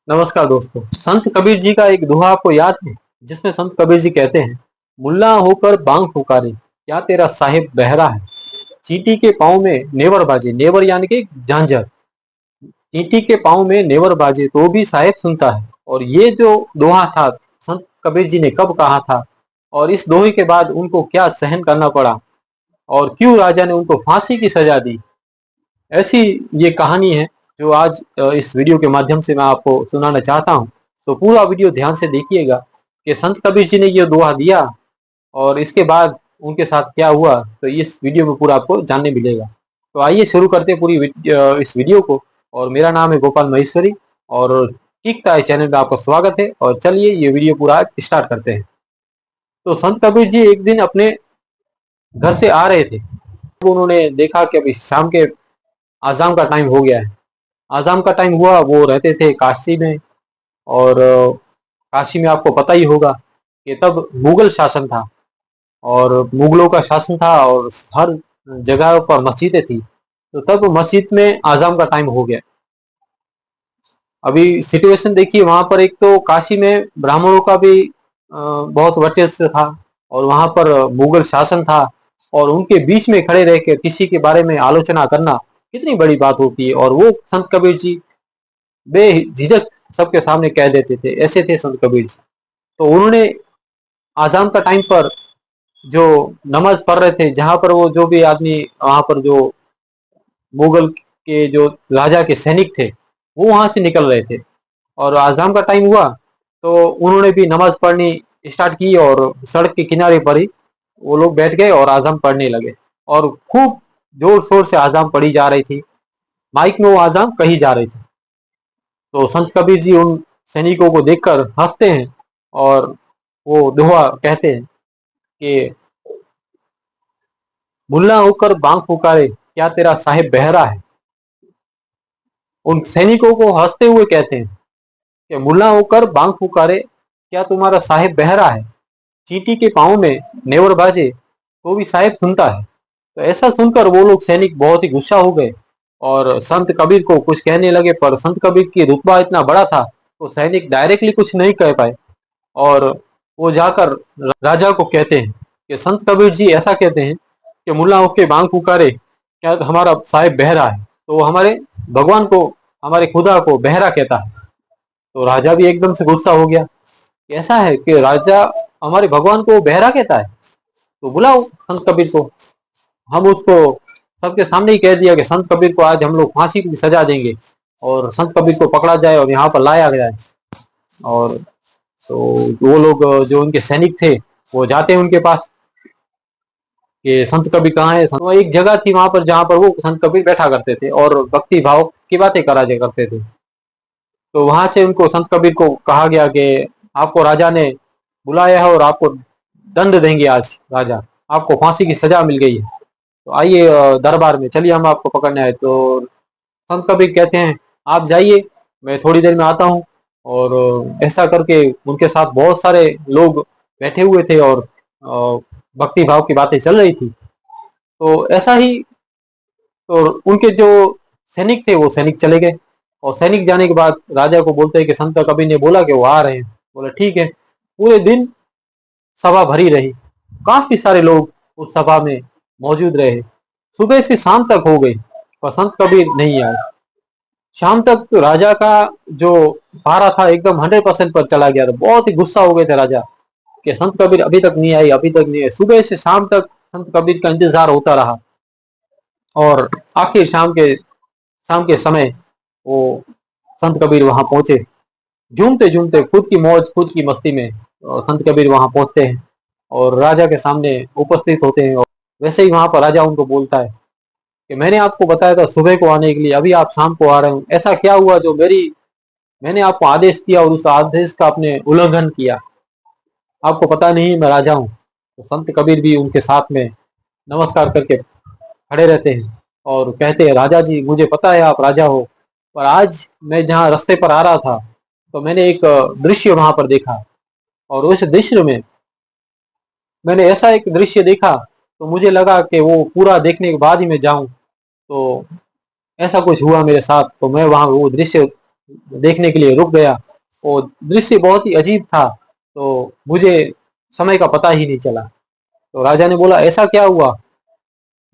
नमस्कार दोस्तों। संत कबीर जी का एक दोहा आपको याद है, जिसमें संत कबीर जी कहते हैं, मुल्ला होकर बांग पुकारे, क्या तेरा साहिब बहरा है। चींटी के पाँव में नेवर बाजे, नेवर यानी कि झांझर। चींटी के पाँव में नेवर बाजे तो भी साहिब सुनता है। और ये जो दोहा था, संत कबीर जी ने कब कहा था, और इस दोहे के बाद उनको क्या सहन करना पड़ा, और क्यों राजा ने उनको फांसी की सजा दी, ऐसी ये कहानी है जो आज इस वीडियो के माध्यम से मैं आपको सुनाना चाहता हूँ। तो पूरा वीडियो ध्यान से देखिएगा कि संत कबीर जी ने ये दुआ दिया और इसके बाद उनके साथ क्या हुआ, तो इस वीडियो में पूरा आपको जानने मिलेगा। तो आइए शुरू करते हैं इस वीडियो को। और मेरा नाम है गोपाल महेश्वरी और टिकता है चैनल में आपका स्वागत है। और चलिए ये वीडियो पूरा आज स्टार्ट करते हैं। तो संत कबीर जी एक दिन अपने घर से आ रहे थे। उन्होंने देखा कि अभी शाम के आज़ाम का टाइम हो गया है। आज़ाम का टाइम हुआ, वो रहते थे काशी में। और काशी में आपको पता ही होगा कि तब मुगल शासन था और मुगलों का शासन था और हर जगह पर मस्जिदें थी। तो तब मस्जिद में आज़ाम का टाइम हो गया। अभी सिचुएशन देखिए, वहां पर एक तो काशी में ब्राह्मणों का भी बहुत वर्चस्व था और वहां पर मुगल शासन था। और उनके बीच में खड़े रह के किसी के बारे में आलोचना करना कितनी बड़ी बात होती है। और वो संत कबीर जी बेझिझक सबके सामने कह देते थे, ऐसे थे संत कबीर जी। तो उन्होंने आज़ाम का टाइम पर जो नमाज पढ़ रहे थे, जहां पर वो जो भी आदमी वहां पर जो मुगल के जो राजा के सैनिक थे, वो वहां से निकल रहे थे और आज़ाम का टाइम हुआ तो उन्होंने भी नमाज पढ़नी स्टार्ट की। और सड़क के किनारे पर ही वो लोग बैठ गए और आज़ाम पढ़ने लगे। और खूब जोर शोर से आज़ाम पढ़ी जा रही थी, माइक में वो आज़ाम कही जा रही थी। तो संत कबीर जी उन सैनिकों को देखकर हंसते हैं और वो दोहा कहते हैं कि मुल्ला होकर बांग पुकारे, क्या तेरा साहिब बहरा है। उन सैनिकों को हंसते हुए कहते हैं कि मुल्ला होकर बांग पुकारे, क्या तुम्हारा साहिब बहरा है। चींटी के पाँव में नेवर बाजे तो भी साहिब सुनता है। तो ऐसा सुनकर वो लोग सैनिक बहुत ही गुस्सा हो गए और संत कबीर को कुछ कहने लगे। पर संत कबीर की रुतबा इतना बड़ा था तो सैनिक डायरेक्टली कुछ नहीं कह पाए। और वो जाकर राजा को कहते हैं कि संत कबीर जी ऐसा कहते हैं कि मुल्ला होके बांग पुकारे, क्या हमारा साहिब बहरा है। तो वो हमारे भगवान को, हमारे खुदा को बहरा कहता है। तो राजा भी एकदम से गुस्सा हो गया। ऐसा है कि राजा हमारे भगवान को बहरा कहता है, तो बुलाओ संत कबीर को। हम उसको सबके सामने ही कह दिया कि संत कबीर को आज हम लोग फांसी की सजा देंगे और संत कबीर को पकड़ा जाए और यहाँ पर लाया गया है। और तो वो लोग जो उनके सैनिक थे वो जाते हैं उनके पास कि संत कबीर कहाँ है। वो एक जगह थी वहां पर जहाँ पर वो संत कबीर बैठा करते थे और भक्ति भाव की बातें करा करते थे। तो वहां से उनको संत कबीर को कहा गया कि आपको राजा ने बुलाया है और आपको दंड देंगे। आज राजा, आपको फांसी की सजा मिल गई है, तो आइए दरबार में चलिए, हम आपको पकड़ने आए। तो संत कबीर कहते हैं आप जाइए, मैं थोड़ी देर में आता हूँ। और ऐसा करके उनके साथ बहुत सारे लोग बैठे हुए थे और भक्ति भाव की बातें चल रही थी। तो ऐसा ही, तो उनके जो सैनिक थे वो सैनिक चले गए। और सैनिक जाने के बाद राजा को बोलते हैं कि संत कबीर ने बोला कि वो आ रहे हैं। बोले ठीक है। पूरे दिन सभा भरी रही, काफी सारे लोग उस सभा में मौजूद रहे। सुबह से शाम तक हो गई पर संत कबीर नहीं आए। शाम तक तो राजा का जो पारा था एकदम 100% पर चला गया था। बहुत ही गुस्सा हो गए थे राजा कि संत कबीर अभी तक नहीं आई, अभी तक नहीं आई। सुबह से शाम तक संत कबीर का इंतजार होता रहा। और आखिर शाम के समय वो संत कबीर वहां पहुंचे, झूमते झूमते खुद की मौज खुद की मस्ती में। संत कबीर वहां पहुंचते हैं और राजा के सामने उपस्थित होते हैं। और वैसे ही वहां पर राजा उनको बोलता है कि मैंने आपको बताया था सुबह को आने के लिए, अभी आप शाम को आ रहे हो। ऐसा क्या हुआ जो मैंने आपको आदेश दिया और उस आदेश का आपने उल्लंघन किया। आपको पता नहीं मैं राजा हूँ। तो संत कबीर भी उनके साथ में नमस्कार करके खड़े रहते हैं और कहते हैं राजा जी, मुझे पता है आप राजा हो, पर आज मैं जहाँ रास्ते पर आ रहा था तो मैंने एक दृश्य वहां पर देखा। और उस दृश्य में मैंने ऐसा एक दृश्य देखा तो मुझे लगा कि वो पूरा देखने के बाद ही मैं जाऊं। तो ऐसा कुछ हुआ मेरे साथ, तो मैं वहां वो दृश्य देखने के लिए रुक गया। वो दृश्य बहुत ही अजीब था, तो मुझे समय का पता ही नहीं चला। तो राजा ने बोला, ऐसा क्या हुआ,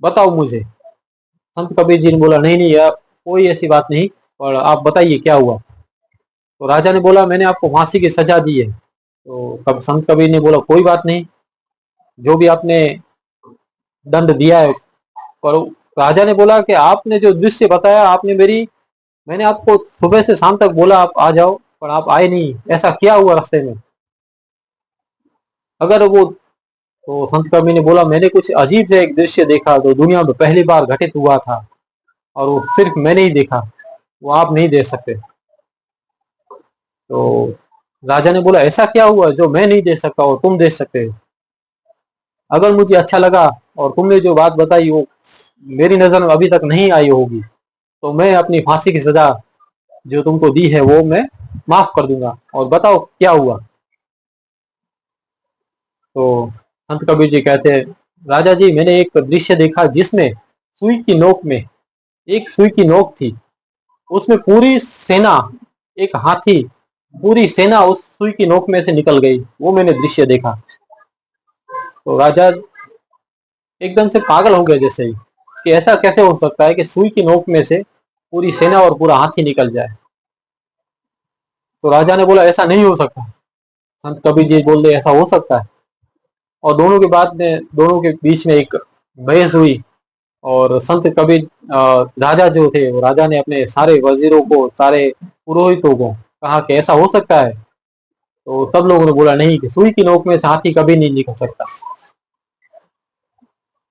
बताओ मुझे। संत कबीर जी ने बोला, नहीं नहीं यार, कोई ऐसी बात नहीं, और आप बताइए क्या हुआ। तो राजा ने बोला, मैंने आपको फांसी की सजा दी है। तो कब संत कबीर ने बोला, कोई बात नहीं, जो भी आपने दंड दिया है। पर राजा ने बोला कि आपने जो दृश्य बताया, मैंने आपको सुबह से शाम तक बोला आप आ जाओ, पर आप आए नहीं, ऐसा क्या हुआ रास्ते में। अगर वो तो संत कबीर ने बोला, मैंने कुछ अजीब से एक दृश्य देखा जो दुनिया में पहली बार घटित हुआ था, और वो सिर्फ मैंने ही देखा, वो आप नहीं देख सकते। तो राजा ने बोला, ऐसा क्या हुआ जो मैं नहीं देख सकता और तुम देख सकते हो। अगर मुझे अच्छा लगा और तुमने जो बात बताई वो मेरी नजर में अभी तक नहीं आई होगी, तो मैं अपनी फांसी की सजा जो तुमको दी है वो मैं माफ कर दूंगा, और बताओ क्या हुआ। तो संत कबीर जी कहते हैं, राजा जी, मैंने एक दृश्य देखा जिसमें सुई की नोक में एक सुई की नोक थी, उसमें पूरी सेना, एक हाथी, पूरी सेना उस सुई की नोक में से निकल गई, वो मैंने दृश्य देखा। तो राजा एकदम से पागल हो गए, जैसे ही कि ऐसा कैसे हो सकता है कि सुई की नोक में से पूरी सेना और पूरा हाथी निकल जाए। तो राजा ने बोला, ऐसा नहीं हो सकता। संत कबीर जी बोल रहे, ऐसा हो सकता है। और दोनों के बीच में एक बहस हुई। और संत कबीर राजा जो थे, वो राजा ने अपने सारे वजीरों को, सारे पुरोहितों को कहा कि ऐसा हो सकता है। तो सब लोगों ने बोला, नहीं, कि सुई की नोक में से हाथी कभी नहीं निकल सकता।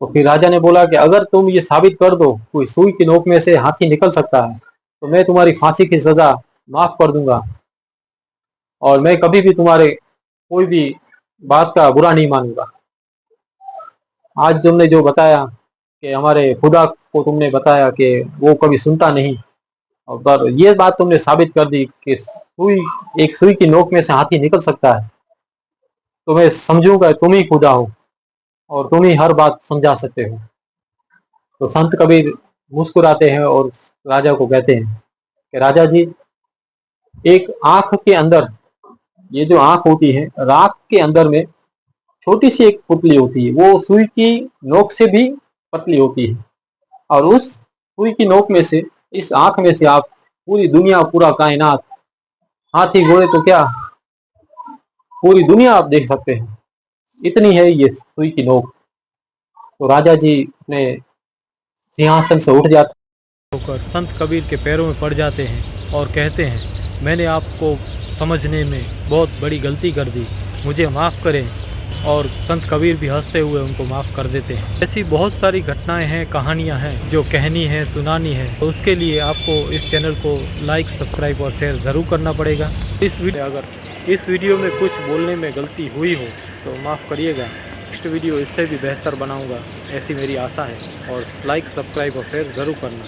तो फिर राजा ने बोला कि अगर तुम ये साबित कर दो कोई सुई की नोक में से हाथी निकल सकता है, तो मैं तुम्हारी फांसी की सजा माफ कर दूंगा, और मैं कभी भी तुम्हारे कोई भी बात का बुरा नहीं मानूंगा। आज तुमने जो बताया कि हमारे खुदा को तुमने बताया कि वो कभी सुनता नहीं, और पर ये बात तुमने साबित कर दी कि एक सुई की नोक में से हाथी निकल सकता है, तो मैं समझूंगा तुम ही खुदा हो और तुम ही हर बात समझा सकते हो। तो संत कबीर मुस्कुराते हैं और राजा को कहते हैं कि राजा जी, एक आंख के अंदर, ये जो आंख होती है, राख के अंदर में छोटी सी एक पुतली होती है, वो सुई की नोक से भी पतली होती है, और उस सुई की नोक में से, इस आंख में से आप पूरी दुनिया, पूरा कायनात, हाथी घोड़े तो क्या, पूरी दुनिया आप देख सकते हैं, इतनी है ये सुई की नोक। तो राजा जी ने सिंहासन से उठ जाते होकर संत कबीर के पैरों में पड़ जाते हैं और कहते हैं, मैंने आपको समझने में बहुत बड़ी गलती कर दी, मुझे माफ़ करें। और संत कबीर भी हंसते हुए उनको माफ़ कर देते हैं। ऐसी बहुत सारी घटनाएं हैं, कहानियां हैं जो कहनी है, सुनानी है। तो उसके लिए आपको इस चैनल को लाइक, सब्सक्राइब और शेयर ज़रूर करना पड़ेगा। अगर इस वीडियो में कुछ बोलने में गलती हुई हो तो माफ़ करिएगा। नेक्स्ट वीडियो इससे भी बेहतर बनाऊंगा, ऐसी मेरी आशा है। और लाइक, सब्सक्राइब और शेयर ज़रूर करना।